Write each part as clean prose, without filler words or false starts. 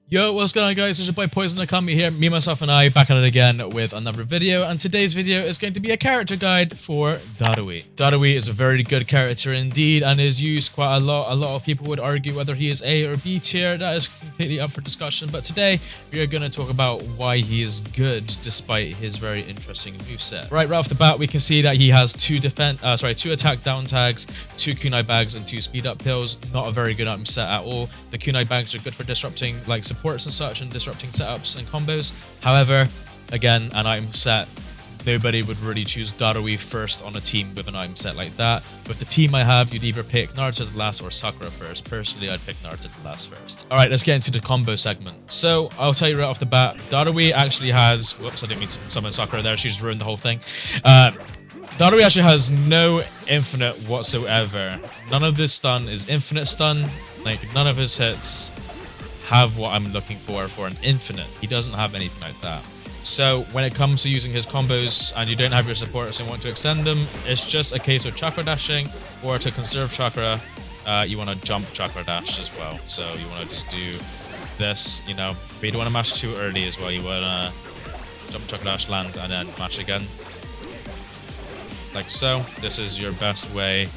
Yo, what's going on guys, it's your boy Poison Okami here, me, myself and I, back at it again with another video, and today's video is going to be a character guide for Darui. Darui is a very good character indeed, and is used quite a lot. A lot of people would argue whether he is A or B tier, that is completely up for discussion, but today we are going to talk about why he is good despite his very interesting moveset. Right off the bat, we can see that he has two attack down tags, 2 kunai bags, and 2 speed up pills. Not a very good item set at all. The kunai bags are good for disrupting like supports and such and disrupting setups and combos. However, again, an item set, nobody would really choose Darui first on a team with an item set like that. With the team I have, you'd either pick Naruto the last or Sakura first. Personally, I'd pick Naruto the last first. Alright, let's get into the combo segment. So, I'll tell you right off the bat, Darui actually has... Whoops, I didn't mean to summon Sakura there, she just ruined the whole thing. Darui actually has no infinite whatsoever. None of this stun is infinite stun. Like, none of his hits have what I'm looking for an infinite. He doesn't have anything like that. So when it comes to using his combos and you don't have your supports and want to extend them, it's just a case of chakra dashing, or to conserve chakra, you want to jump chakra dash as well. So you want to just do this, you know, but you don't want to mash too early as well. You want to jump chakra dash, land, and then mash again. Like so. This is your best way.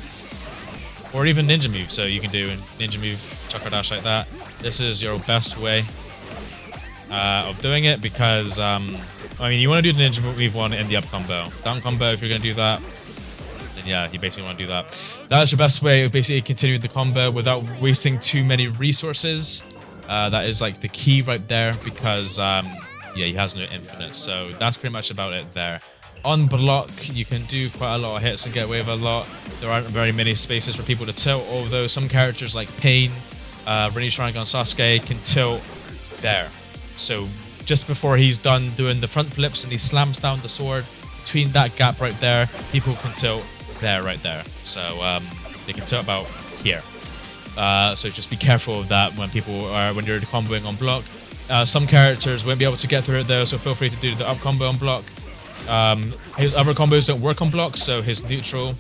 Or even ninja move, so you can do ninja move, chakra dash like that. This is your best way of doing it because, I mean, you want to do the ninja move one in the up combo. Down combo, if you're going to do that, then yeah, you basically want to do that. That's your best way of basically continuing the combo without wasting too many resources. That is like the key right there because, yeah, he has no infinite. So that's pretty much about it there. On block, you can do quite a lot of hits and get away with a lot. There aren't very many spaces for people to tilt, although some characters like Pain, Rinne Sharingan Sasuke can tilt there. So just before he's done doing the front flips and he slams down the sword, between that gap right there, people can tilt there, right there. So they can tilt about here. So just be careful of that when you're comboing on block. Some characters won't be able to get through it though, so feel free to do the up combo on block. His other combos don't work on block, so his neutral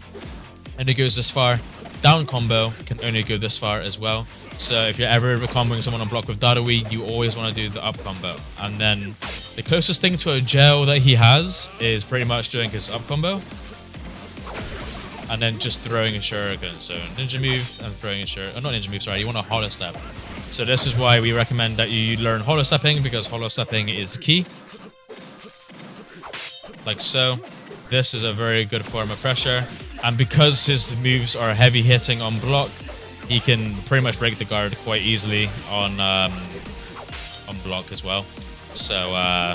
only goes this far. Down combo can only go this far as well. So if you're ever comboing someone on block with Darui, you always want to do the up combo. And then the closest thing to a gel that he has is pretty much doing his up combo. And then just throwing a shuriken. So ninja move and throwing a shuriken. Not ninja move, sorry, you want a hollow step. So this is why we recommend that you learn hollow stepping, because hollow stepping is key. Like so. This is a very good form of pressure, and because his moves are heavy hitting on block, he can pretty much break the guard quite easily on block as well. So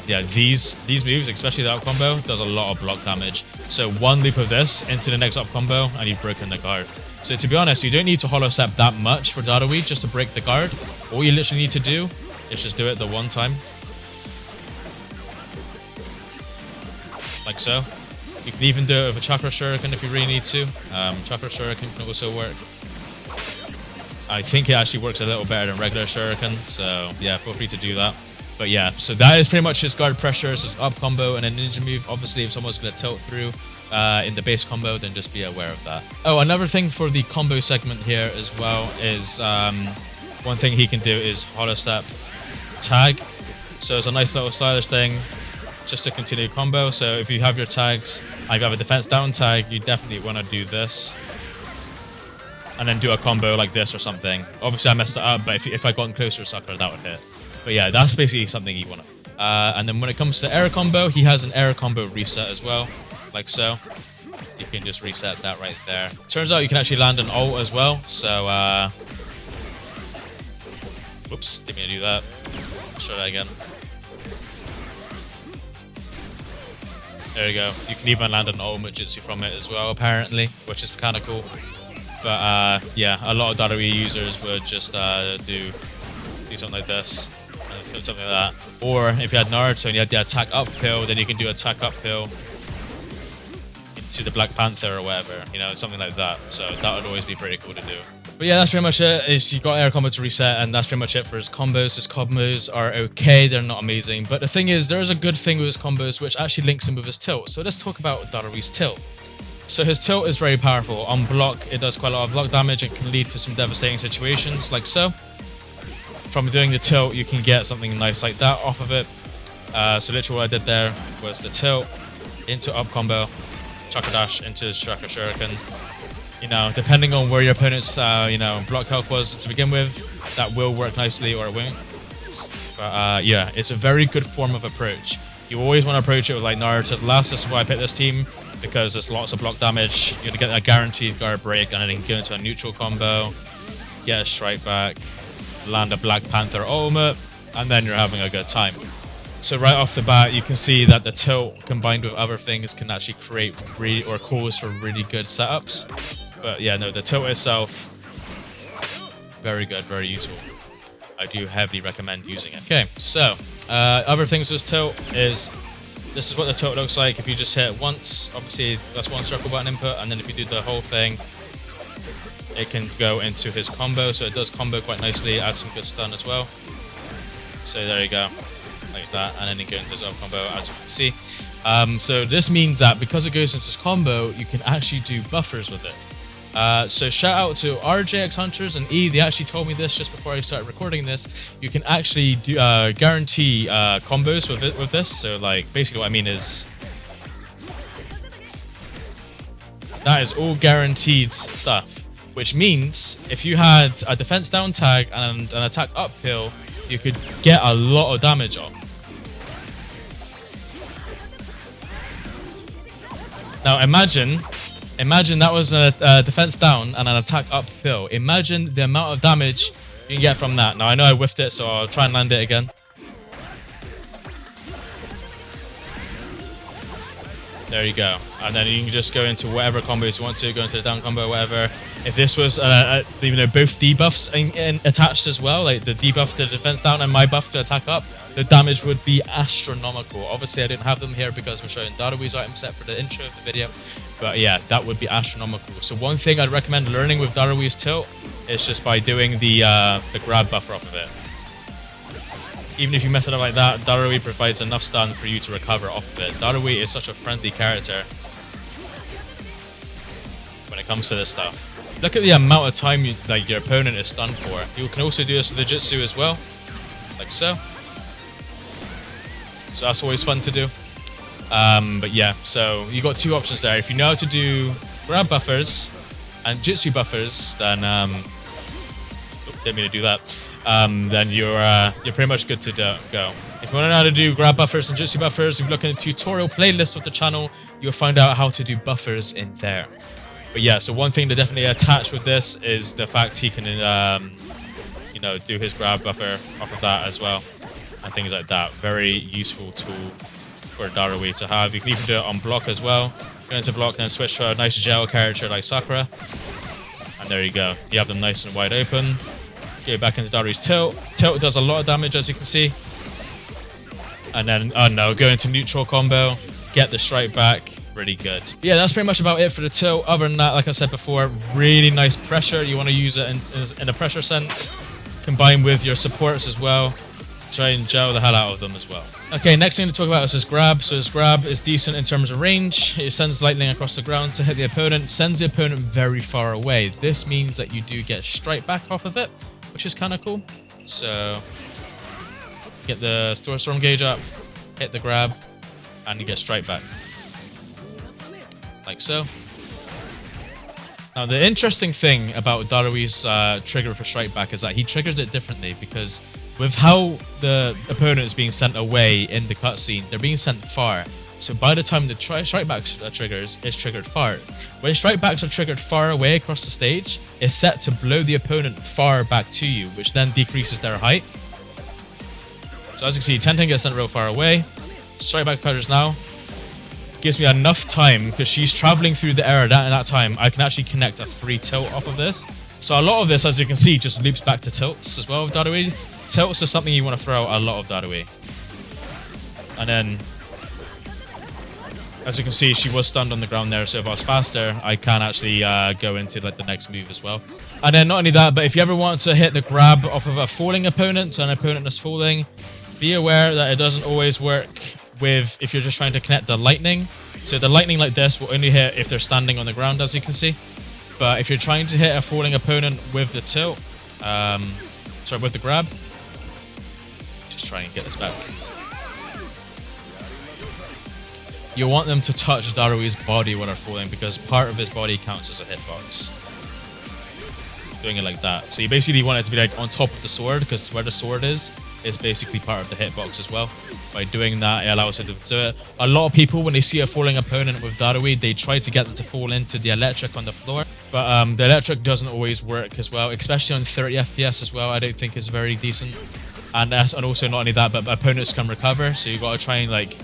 yeah, these moves, especially the up combo, does a lot of block damage. So one loop of this into the next up combo and you've broken the guard. So to be honest, you don't need to hollow step that much for Darui just to break the guard. All you literally need to do is just do it the one time. Like so. You can even do it with a chakra shuriken if you really need to. Chakra shuriken can also work. I think it actually works a little better than regular shuriken, so yeah, feel free to do that. But yeah, so that is pretty much his guard pressure, it's his up combo and a ninja move. Obviously, if someone's going to tilt through in the base combo, then just be aware of that. Oh, another thing for the combo segment here as well is one thing he can do is hollow step tag. So it's a nice little stylish thing just to continue combo. So if you have your tags and you have a defense down tag, you definitely want to do this. And then do a combo like this or something. Obviously I messed it up, but if I gotten closer to Sakura, that would hit. But yeah, that's basically something you want to. And then when it comes to air combo, he has an air combo reset as well. Like so. You can just reset that right there. Turns out you can actually land an ult as well. So, whoops, didn't mean to do that. Let's try that again. There you go. You can even land an ultimate jutsu from it as well, apparently, which is kind of cool. But yeah, a lot of Darui users would just do something like this, and something like that. Or if you had Naruto and you had the attack up pill, then you can do attack up pill into the Black Panther or whatever, you know, something like that. So that would always be pretty cool to do. But yeah, that's pretty much it. Is you got air combo to reset, and that's pretty much it for his combos. His combos are okay, they're not amazing. But the thing is, there is a good thing with his combos, which actually links him with his tilt. So let's talk about Darui's tilt. So his tilt is very powerful. On block, it does quite a lot of block damage and can lead to some devastating situations, like so. from doing the tilt, you can get something nice like that off of it. So literally what I did there was the tilt into up combo, chakra dash into chakra shuriken. You know, depending on where your opponent's block health was to begin with, that will work nicely or it won't. But yeah, it's a very good form of approach. You always want to approach it with like Naruto. Last, this is why I picked this team, because there's lots of block damage. You're gonna get a guaranteed guard break, and then you can go into a neutral combo, get a strike back, land a Black Panther ultimate, and then you're having a good time. So right off the bat, you can see that the tilt combined with other things can actually create or cause for really good setups. But yeah, no, the tilt itself, very good, very useful. I do heavily recommend using it. Okay, so other things with tilt is, this is what the tilt looks like. If you just hit it once, obviously that's one circle button input, and then if you do the whole thing, it can go into his combo. So it does combo quite nicely, add some good stun as well. So there you go, like that, and then you go into his other combo, as you can see. So this means that because it goes into his combo, you can actually do buffers with it. So shout out to RJX Hunters and E, they actually told me this just before I started recording this. You can actually do, guarantee combos with this. So like basically what I mean is, that is all guaranteed stuff. Which means if you had a defense down tag and an attack up pill, you could get a lot of damage on. Now imagine that was a defense down and an attack up pill. Imagine the amount of damage you can get from that. Now I know I whiffed it, so I'll try and land it again. There you go. And then you can just go into whatever combos you want to, go into the down combo, whatever. If this was, both debuffs attached as well, like the debuff to defense down and my buff to attack up, the damage would be astronomical. Obviously, I didn't have them here because we're showing Darui's item set for the intro of the video. But yeah, that would be astronomical. So one thing I'd recommend learning with Darui's tilt is just by doing the grab buffer off of it. Even if you mess it up like that, Darui provides enough stun for you to recover off of it. Darui is such a friendly character when it comes to this stuff. Look at the amount of time your opponent is stunned for. You can also do this with the Jutsu as well, like so. So that's always fun to do. But yeah, so you got two options there. If you know how to do grab buffers and Jutsu buffers, then didn't mean to do that. Then you're pretty much good to go. If you want to know how to do grab buffers and Jutsu buffers, if you look in the tutorial playlist of the channel, you'll find out how to do buffers in there. But yeah, so one thing to definitely attach with this is the fact he can, do his grab buffer off of that as well, and things like that. Very useful tool for Darui to have. You can even do it on block as well. Go into block, then switch to a nice gel character like Sakura, and there you go. You have them nice and wide open. Go back into Darui's tilt. Tilt does a lot of damage, as you can see. And then, go into neutral combo, get the strike back. Really good. Yeah, that's pretty much about it for the tilt. Other than that, like I said before, really nice pressure. You want to use it in a pressure sense, combined with your supports as well. Try and gel the hell out of them as well. Okay, next thing to talk about is his grab. So his grab is decent in terms of range. It sends lightning across the ground to hit the opponent, sends the opponent very far away. This means that you do get strike back off of it, which is kind of cool. So get the storm gauge up, hit the grab, and you get strike back. Like so. Now the interesting thing about Darui's trigger for strike back is that he triggers it differently, because with how the opponent is being sent away in the cutscene, they're being sent far. So by the time the strike back triggers, it's triggered far. When strike backs are triggered far away across the stage, it's set to blow the opponent far back to you, which then decreases their height. So as you can see, Tenten gets sent real far away. Strike back triggers now. Gives me enough time, because she's traveling through the air at that time. I can actually connect a free tilt off of this. So a lot of this, as you can see, just loops back to tilts as well with Darui. Tilts is something you want to throw a lot of Darui. And then, as you can see, she was stunned on the ground there, so if I was faster, I can actually go into the next move as well. And then not only that, but if you ever want to hit the grab off of a falling opponent, so an opponent that's falling, be aware that it doesn't always work with if you're just trying to connect the lightning. So the lightning like this will only hit if they're standing on the ground, as you can see. But if you're trying to hit a falling opponent with the tilt, with the grab, Let's try and get this back. You want them to touch Darui's body when they're falling because part of his body counts as a hitbox. Doing it like that. So you basically want it to be like on top of the sword because where the sword is basically part of the hitbox as well. By doing that, it allows it to do it. A lot of people, when they see a falling opponent with Darui, they try to get them to fall into the electric on the floor. But the electric doesn't always work as well, especially on 30 FPS as well. I don't think it's very decent. And also not only that, but opponents can recover. So you got to try and like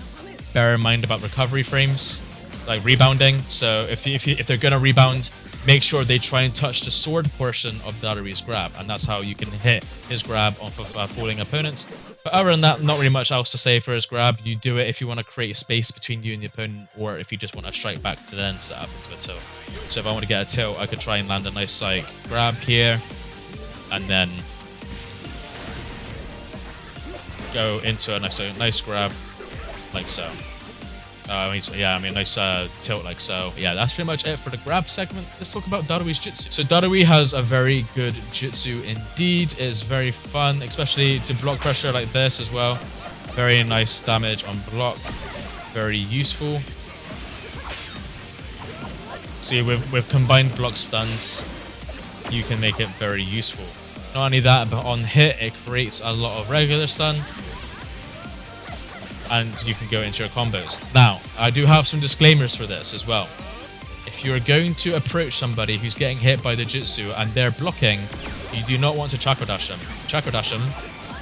bear in mind about recovery frames, like rebounding. So if they're gonna rebound, make sure they try and touch the sword portion of Darui's grab, and that's how you can hit his grab off of falling opponents. But other than that, not really much else to say for his grab. You do it if you want to create a space between you and the opponent, or if you just want to strike back to then set up into a tilt. So if I want to get a tilt, I could try and land a nice like grab here, and then go into a nice grab like so. Nice tilt like so. Yeah, that's pretty much it for the grab segment. Let's talk about Darui's Jutsu. So Darui has a very good Jutsu indeed. It's very fun, especially to block pressure like this as well. Very nice damage on block. Very useful. See, with combined block stuns, you can make it very useful. Not only that, but on hit, it creates a lot of regular stun. And you can go into your combos. Now, I do have some disclaimers for this as well. If you're going to approach somebody who's getting hit by the Jutsu and they're blocking, you do not want to chakra dash them. Chakra dash them,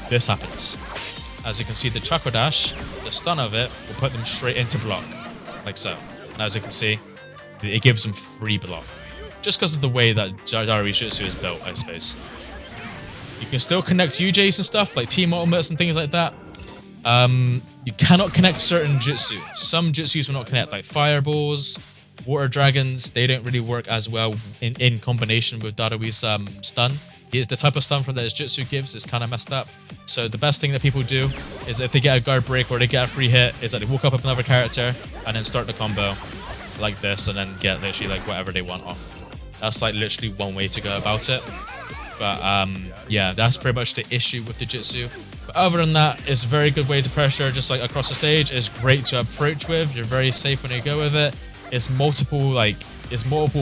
this happens. As you can see, the chakra dash, the stun of it, will put them straight into block, like so. And as you can see, it gives them free block. Just because of the way that Darui's Jutsu is built, I suppose. You can still connect UJs and stuff, like team ultimates and things like that. You cannot connect certain jutsu. Some jutsus will not connect, like fireballs, water dragons. They don't really work as well in combination with Darui's stun. The type of stun from that his jutsu gives is kind of messed up. So the best thing that people do is if they get a guard break or they get a free hit, is that they walk up with another character and then start the combo like this and then get literally like whatever they want off. That's like literally one way to go about it. But yeah, that's pretty much the issue with the jutsu. But other than that, it's a very good way to pressure just like across the stage. It's great to approach with. You're very safe when you go with it. It's multiple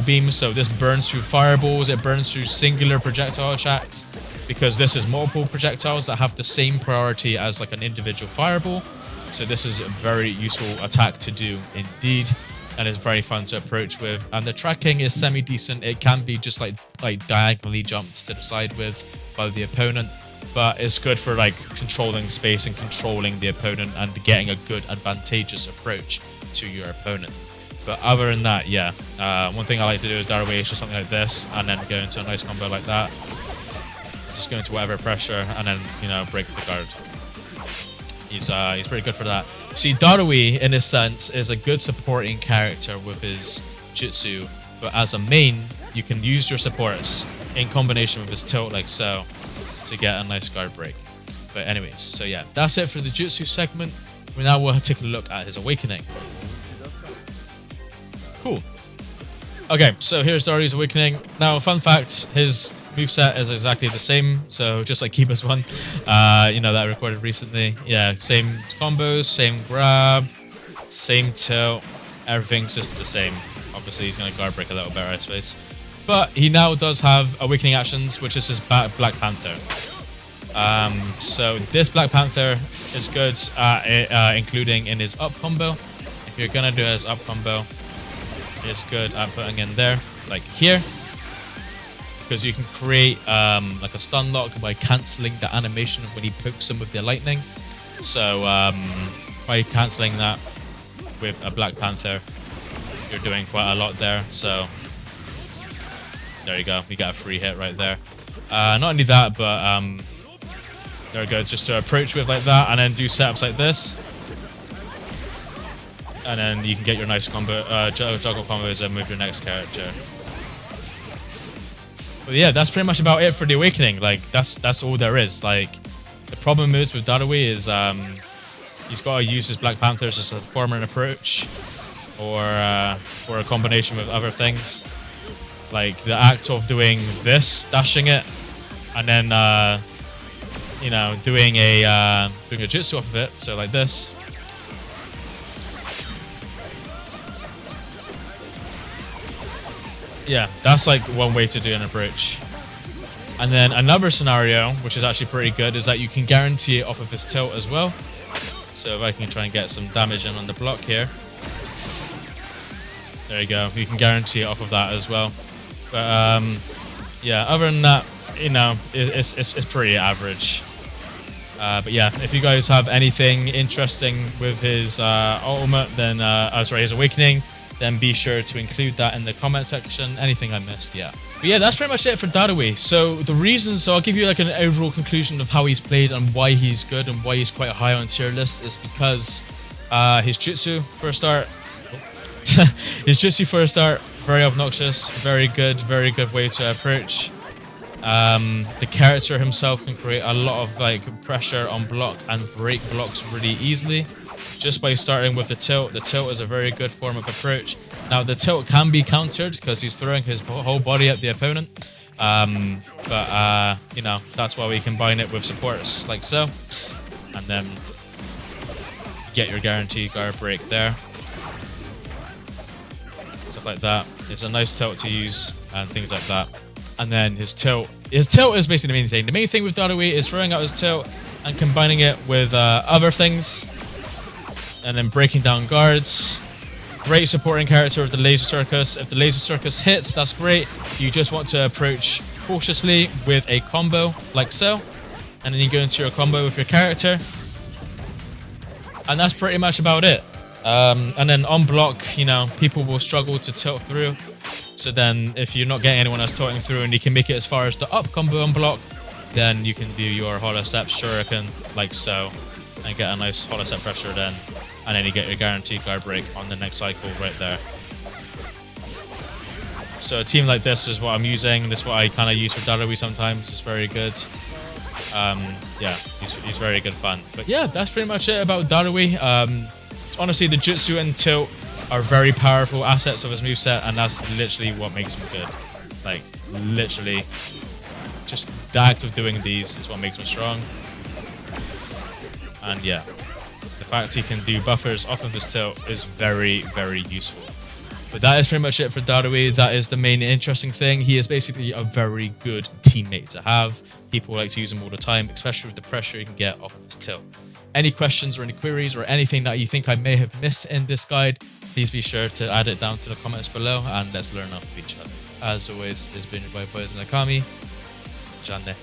beams, so this burns through fireballs, it burns through singular projectile attacks, because this is multiple projectiles that have the same priority as like an individual fireball. So this is a very useful attack to do indeed. And it's very fun to approach with. And the tracking is semi-decent. It can be just like diagonally jumped to the side with by the opponent. But it's good for like controlling space and controlling the opponent and getting a good advantageous approach to your opponent. But other than that, yeah. One thing I like to do is Darui is just something like this and then go into a nice combo like that. Just go into whatever pressure and then, you know, break the guard. He's pretty good for that. See, Darui, in a sense, is a good supporting character with his jutsu, but as a main, you can use your supports in combination with his tilt like so to get a nice guard break. But anyways, so yeah, that's it for the jutsu segment. We now will take a look at his awakening. Cool. Okay, so here's Darui's awakening. Now, fun fact, his moveset is exactly the same, so just like Kiba's one, you know, that I recorded recently. Yeah, same combos, same grab, same tilt, everything's just the same. Obviously, he's going to guard break a little better, I suppose. But he now does have awakening actions, which is his Black Panther. So this Black Panther is good at including in his up combo. If you're going to do his up combo, it's good at putting in there, like here. Because you can create like a stun lock by cancelling the animation of when he pokes him with the lightning. So by cancelling that with a Black Panther, you're doing quite a lot there. So there you go, you got a free hit right there. Not only that, but there we go, just to approach with like that and then do setups like this. And then you can get your nice combo, juggle combos and move your next character. But yeah, that's pretty much about it for the awakening. Like that's all there is. Like the problem is with Darui is he's got to use his Black Panthers as a form and approach, or a combination with other things. Like the act of doing this, dashing it, and then you know, doing a jutsu off of it. So like this. Yeah, that's like one way to do an approach. And then another scenario, which is actually pretty good, is that you can guarantee it off of his tilt as well. So if I can try and get some damage in on the block here. There you go. You can guarantee it off of that as well. But yeah, other than that, you know, it's pretty average. But yeah, if you guys have anything interesting with his ultimate, then sorry, his awakening, then be sure to include that in the comment section. Anything I missed, yeah. But yeah, that's pretty much it for Darui. So the reasons, so I'll give you like an overall conclusion of how he's played and why he's good and why he's quite high on tier list is because his jutsu for a start, his jutsu for a start, very obnoxious, very good way to approach. The character himself can create a lot of like pressure on block and break blocks really easily. Just by starting with the tilt. The tilt is a very good form of approach. Now, the tilt can be countered because he's throwing his whole body at the opponent. But you know, that's why we combine it with supports like so. And then get your guaranteed guard break there. Stuff like that. It's a nice tilt to use and things like that. And then his tilt. His tilt is basically the main thing. The main thing with Darui is throwing out his tilt and combining it with other things. And then breaking down guards. Great supporting character with the laser circus. If the laser circus hits, that's great. You just want to approach cautiously with a combo like so. And then you go into your combo with your character. And that's pretty much about it. And then on block, you know, people will struggle to tilt through. So then if you're not getting anyone else tilting through and you can make it as far as the up combo on block, then you can do your hollow step shuriken like so. And get a nice hollow step pressure then. And then you get your guaranteed guard break on the next cycle right there. So a team like this is what I'm using. This is what I kind of use for Darui sometimes. It's very good. Yeah, he's very good fun. But yeah, that's pretty much it about Darui. Honestly, the jutsu and tilt are very powerful assets of his moveset, and that's literally what makes him good. Like, literally, just the act of doing these is what makes him strong. And yeah, the fact he can do buffers off of his tilt is very, very useful. But that is pretty much it for Darui. That is the main interesting thing. He is basically a very good teammate to have. People like to use him all the time, especially with the pressure you can get off of his tilt. Any questions or any queries or anything that you think I may have missed in this guide, please be sure to add it down to the comments below and let's learn off of each other. As always, it's been your boy Poison Okami. Jane.